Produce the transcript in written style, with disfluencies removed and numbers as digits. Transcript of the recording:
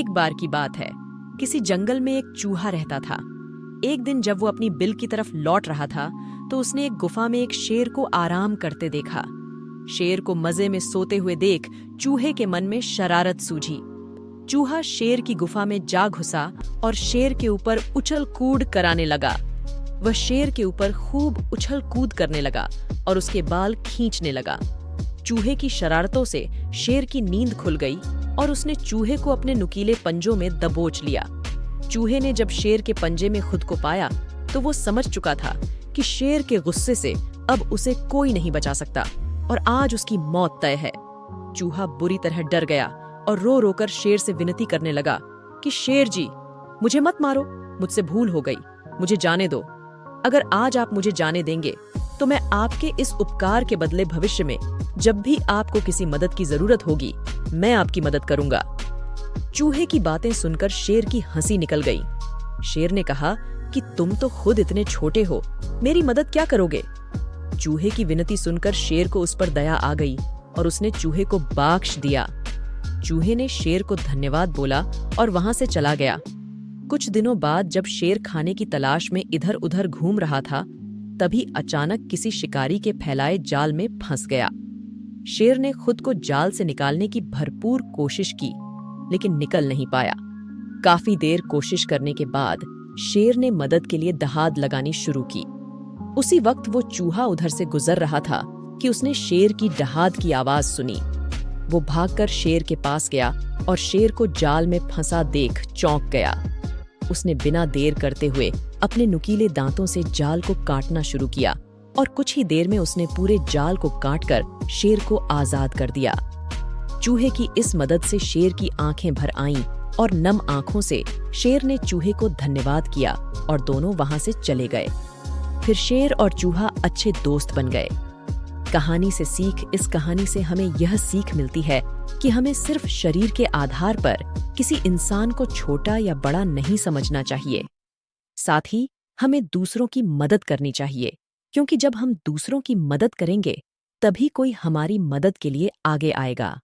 एक बार की बात है, किसी जंगल में एक चूहा रहता था। एक दिन जब वो अपनी बिल की तरफ लौट रहा था तो उसने एक गुफा में एक शेर को आराम करते देखा। शेर को मजे में सोते हुए देख चूहे के मन में शरारत सूझी। चूहा शेर की गुफा में जा घुसा और शेर के ऊपर उछल कूद कराने लगा। वह शेर के ऊपर खूब उछल कूद करने लगा और उसके बाल खींचने लगा। चूहे की शरारतों से शेर की नींद खुल गई और उसने चूहे को अपने नुकीले पंजों में दबोच लिया। चूहे ने जब शेर के पंजे में खुद को पाया तो वो समझ चुका था कि शेर के गुस्से से अब उसे कोई नहीं बचा सकता और आज उसकी मौत तय है। चूहा बुरी तरह डर गया और रो रोकर शेर से विनती करने लगा कि शेर जी, मुझे मत मारो, मुझसे भूल हो गई, मुझे जाने दो। अगर आज आप मुझे जाने देंगे तो मैं आपके इस उपकार के बदले भविष्य में जब भी आपको किसी मदद की जरूरत होगी मैं आपकी मदद करूंगा। चूहे की बातें सुनकर शेर की हंसी निकल गई। शेर ने कहा कि तुम तो खुद इतने छोटे हो, मेरी मदद क्या करोगे? चूहे की विनती सुनकर शेर को उस पर दया आ गई और उसने चूहे को बख्श दिया। चूहे ने शेर को धन्यवाद बोला और वहां से चला गया। कुछ दिनों बाद जब शेर खाने की तलाश में इधर उधर घूम रहा था तभी अचानक किसी शिकारी के फैलाए जाल में फंस गया। शेर ने खुद को जाल से निकालने की भरपूर कोशिश की लेकिन निकल नहीं पाया। काफी देर कोशिश करने के बाद शेर ने मदद के लिए दहाड़ लगानी शुरू की। उसी वक्त वो चूहा उधर से गुजर रहा था कि उसने शेर की दहाड़ की आवाज सुनी। वो भागकर शेर के पास गया और शेर को जाल में फंसा देख चौंक गया। उसने बिना देर करते हुए अपने नुकीले दांतों से जाल को काटना शुरू किया और कुछ ही देर में उसने पूरे जाल को काटकर शेर को आजाद कर दिया। चूहे की इस मदद से शेर की आंखें भर आईं और नम आंखों से शेर ने चूहे को धन्यवाद किया और दोनों वहां से चले गए। फिर शेर और चूहा अच्छे दोस्त बन गए। इस कहानी से हमें यह सीख मिलती है कि हमें सिर्फ शरीर के आधार पर किसी इंसान को छोटा या बड़ा नहीं समझना चाहिए। साथ ही हमें दूसरों की मदद करनी चाहिए, क्योंकि जब हम दूसरों की मदद करेंगे तभी कोई हमारी मदद के लिए आगे आएगा।